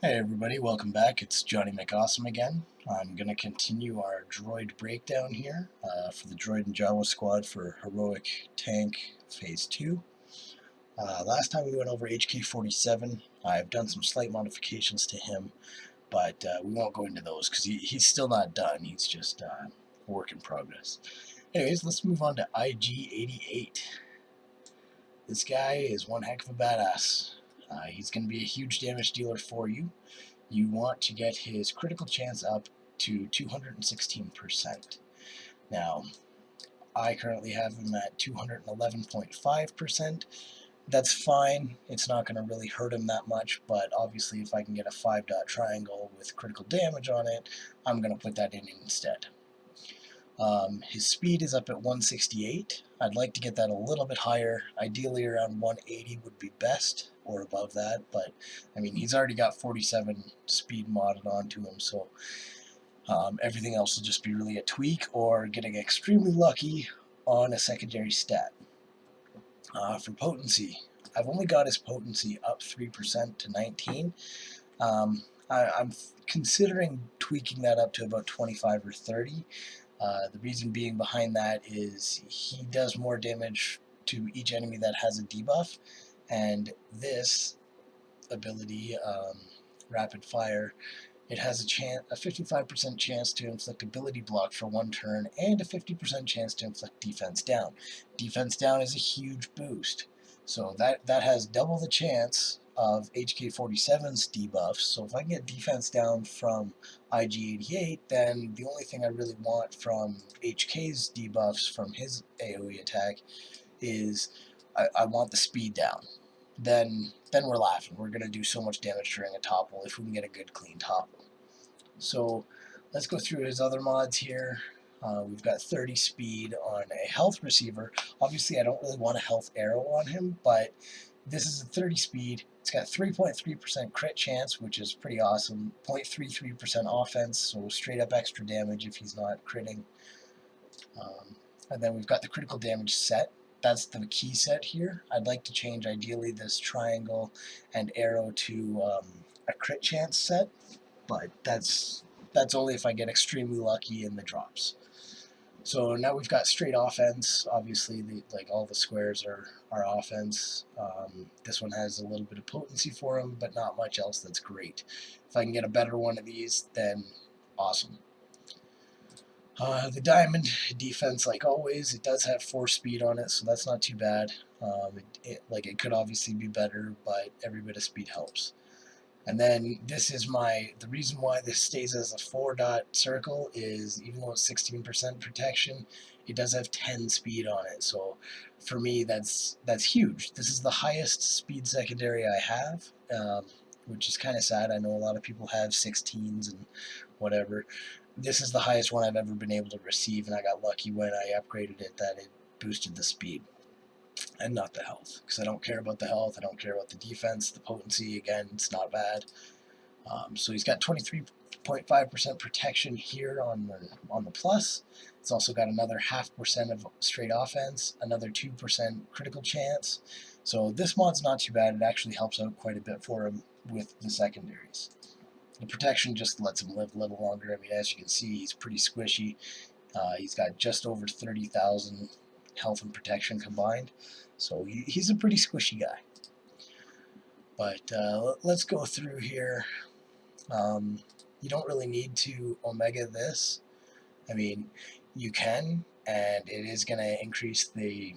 Hey everybody, welcome back. It's Johnny McAwesome again. I'm going to continue our droid breakdown here for the droid and Jawa squad for Heroic Tank Phase 2. Last time we went over HK-47. I've done some slight modifications to him, but we won't go into those because he's still not done. He's just a work in progress. Anyways, let's move on to IG-88. This guy is one heck of a badass. He's going to be a huge damage dealer for you. You want to get his critical chance up to 216%. Now, I currently have him at 211.5%. That's fine. It's not going to really hurt him that much, but obviously if I can get a 5-dot triangle with critical damage on it, I'm going to put that in instead. His speed is up at 168. I'd like to get that a little bit higher. Ideally around 180 would be best, or above that, but I mean, he's already got 47 speed modded onto him, so everything else will just be really a tweak or getting extremely lucky on a secondary stat. For potency, I've only got his potency up 3% to 19. I'm considering tweaking that up to about 25 or 30. The reason being behind that is he does more damage to each enemy that has a debuff, and this ability, Rapid Fire, it has a 55% chance to inflict ability block for one turn and a 50% chance to inflict defense down. Defense down is a huge boost, so that has double the chance of HK-47's debuffs. So if I can get defense down from IG-88, then the only thing I really want from HK's debuffs from his AoE attack is I want the speed down. Then we're laughing. We're going to do so much damage during a topple if we can get a good clean topple. So let's go through his other mods here. We've got 30 speed on a health receiver. Obviously I don't really want a health arrow on him, but this is a 30 speed. It's got 3.3% crit chance, which is pretty awesome. 0.33% offense, so straight up extra damage if he's not critting. And then we've got the critical damage set. That's the key set here. I'd like to change ideally this triangle and arrow to a crit chance set, but that's only if I get extremely lucky in the drops. So now we've got straight offense. Obviously, like all the squares are offense. This one has a little bit of potency for him, but not much else that's great. If I can get a better one of these, then awesome. The diamond defense, like always, it does have 4 speed on it, so that's not too bad. It could obviously be better, but every bit of speed helps. And then this is the reason why this stays as a 4-dot circle is even though it's 16% protection, it does have 10 speed on it. So for me, that's huge. This is the highest speed secondary I have, which is kind of sad. I know a lot of people have 16s and whatever. This is the highest one I've ever been able to receive, and I got lucky when I upgraded it that it boosted the speed and not the health, because I don't care about the health, I don't care about the defense. The potency, again, it's not bad. So he's got 23.5% protection here on the plus. It's also got another 0.5% of straight offense, another 2% critical chance. So this mod's not too bad. It actually helps out quite a bit for him with the secondaries. The protection just lets him live a little longer. I mean, as you can see, he's pretty squishy. He's got just over 30,000 health and protection combined, so he's a pretty squishy guy. But let's go through here. You don't really need to omega this. I mean, you can, and it is going to increase the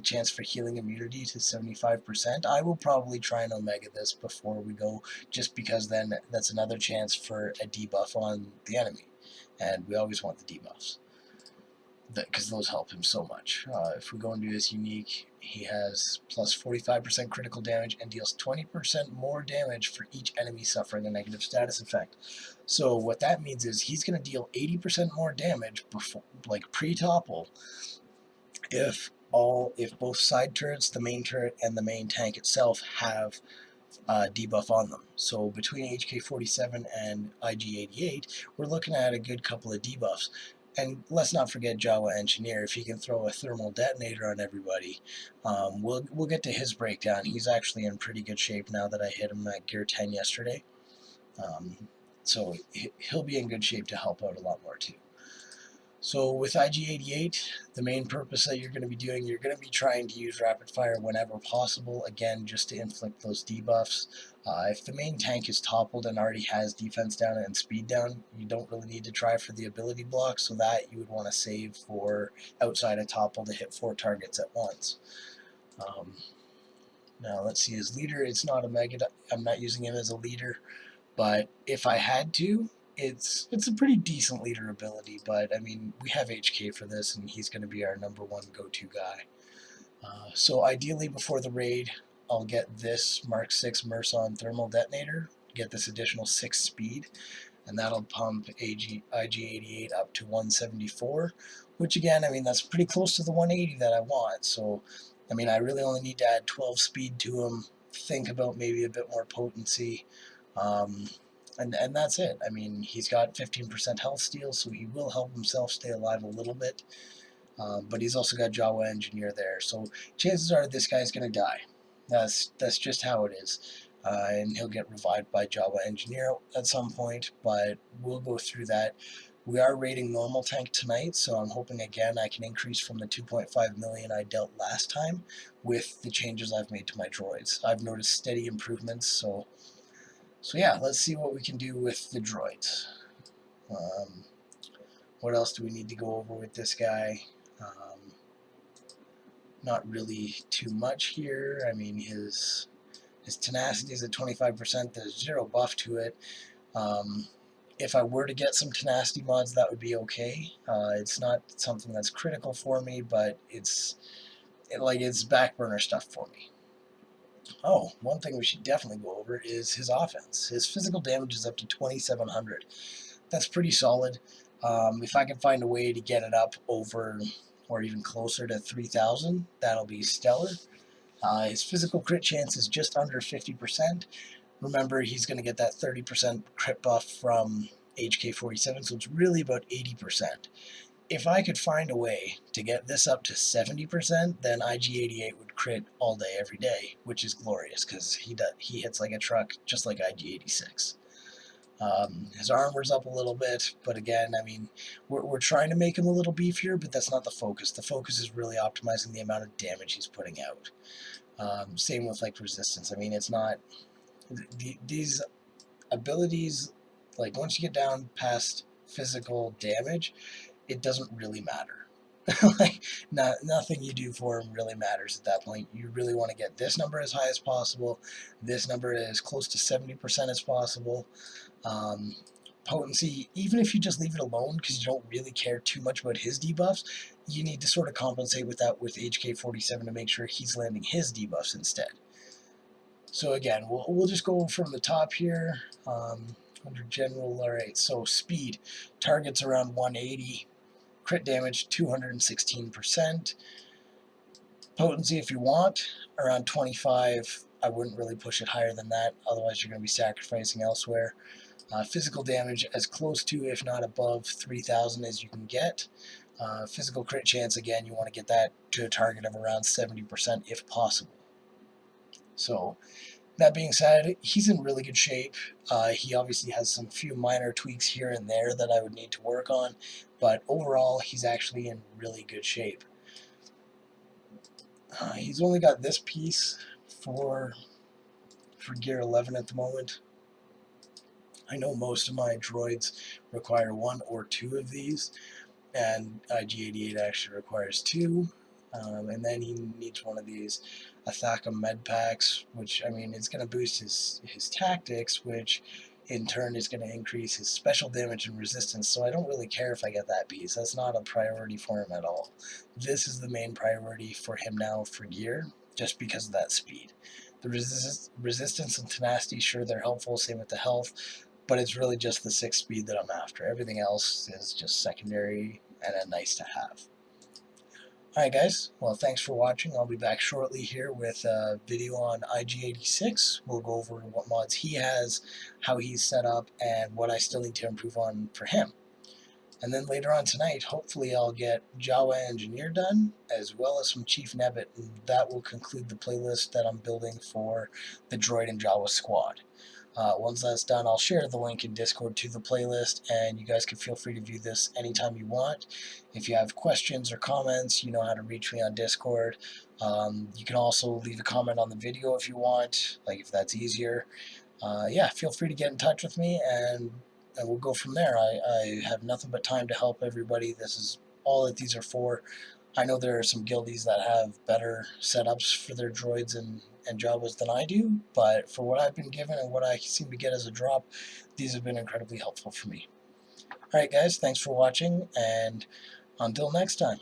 chance for healing immunity to 75%. I will probably try and omega this before we go, just because then that's another chance for a debuff on the enemy, and we always want the debuffs, because those help him so much. If we go into his unique, he has plus 45% critical damage and deals 20% more damage for each enemy suffering a negative status effect. So what that means is he's going to deal 80% more damage before, like pre-topple, if both side turrets, the main turret, and the main tank itself have debuff on them. So between HK-47 and IG-88, we're looking at a good couple of debuffs. And let's not forget Jawa Engineer. If he can throw a thermal detonator on everybody, we'll get to his breakdown. He's actually in pretty good shape now that I hit him at gear 10 yesterday. So he'll be in good shape to help out a lot more too. So with IG-88, the main purpose that you're going to be doing, you're going to be trying to use rapid fire whenever possible, again, just to inflict those debuffs. If the main tank is toppled and already has defense down and speed down, you don't really need to try for the ability block, so that you would want to save for outside of topple to hit 4 targets at once. Now let's see, his leader, it's not a mega, I'm not using him as a leader, but if I had to, it's a pretty decent leader ability, but I mean, we have HK for this, and he's going to be our #1 go-to guy. So ideally, before the raid, I'll get this Mark 6 Merson thermal detonator, get this additional 6 speed, and that'll pump IG-88 up to 174, which again, I mean, that's pretty close to the 180 that I want. So, I mean, I really only need to add 12 speed to him, think about maybe a bit more potency, and that's it. I mean, he's got 15% health steal, so he will help himself stay alive a little bit. But he's also got Jawa Engineer there, so chances are this guy's going to die. That's just how it is. And he'll get revived by Jawa Engineer at some point, but we'll go through that. We are raiding normal tank tonight, so I'm hoping again I can increase from the 2.5 million I dealt last time with the changes I've made to my droids. I've noticed steady improvements, so yeah, let's see what we can do with the droids. What else do we need to go over with this guy? Not really too much here. I mean, his tenacity is at 25%. There's 0 buff to it. If I were to get some tenacity mods, that would be okay. It's not something that's critical for me, but it's back burner stuff for me. Oh, one thing we should definitely go over is his offense. His physical damage is up to 2,700. That's pretty solid. If I can find a way to get it up over or even closer to 3,000, that'll be stellar. His physical crit chance is just under 50%. Remember, he's going to get that 30% crit buff from HK-47, so it's really about 80%. If I could find a way to get this up to 70%, then IG-88 would crit all day, every day, which is glorious, because he hits like a truck, just like IG-86. His armor's up a little bit, but again, I mean, we're trying to make him a little beefier, but that's not the focus. The focus is really optimizing the amount of damage he's putting out. Same with like resistance. I mean, it's not these abilities, like once you get down past physical damage, it doesn't really matter. Like nothing you do for him really matters at that point. You really want to get this number as high as possible, this number as close to 70% as possible. Potency, even if you just leave it alone because you don't really care too much about his debuffs, you need to sort of compensate with that with HK-47 to make sure he's landing his debuffs instead. So again, we'll just go from the top here. Under general, alright, so speed, targets around 180, crit damage 216%, potency if you want, around 25, I wouldn't really push it higher than that, otherwise you're going to be sacrificing elsewhere. Physical damage as close to, if not above, 3,000 as you can get. Physical crit chance, again, you want to get that to a target of around 70% if possible. So, that being said, he's in really good shape. He obviously has some few minor tweaks here and there that I would need to work on, but overall, he's actually in really good shape. He's only got this piece for gear 11 at the moment. I know most of my droids require 1 or 2 of these, and IG-88 actually requires 2. And then he needs one of these Athaka med packs, which, I mean, it's going to boost his tactics, which in turn is going to increase his special damage and resistance, so I don't really care if I get that piece. That's not a priority for him at all. This is the main priority for him now for gear, just because of that speed. The resistance and tenacity, sure, they're helpful, same with the health, but it's really just the 6 speed that I'm after. Everything else is just secondary and a nice to have. Alright guys, well thanks for watching. I'll be back shortly here with a video on IG-86. We'll go over what mods he has, how he's set up, and what I still need to improve on for him. And then later on tonight, hopefully I'll get Jawa Engineer done, as well as some Chief Nebbit, and that will conclude the playlist that I'm building for the Droid and Jawa squad. Once that's done, I'll share the link in Discord to the playlist, and you guys can feel free to view this anytime you want. If you have questions or comments, you know how to reach me on Discord. You can also leave a comment on the video if you want, like if that's easier. Yeah, feel free to get in touch with me, and we'll go from there. I have nothing but time to help everybody. This is all that these are for. I know there are some guildies that have better setups for their droids and Jawas than I do, but for what I've been given and what I seem to get as a drop, these have been incredibly helpful for me. Alright guys, thanks for watching, and until next time.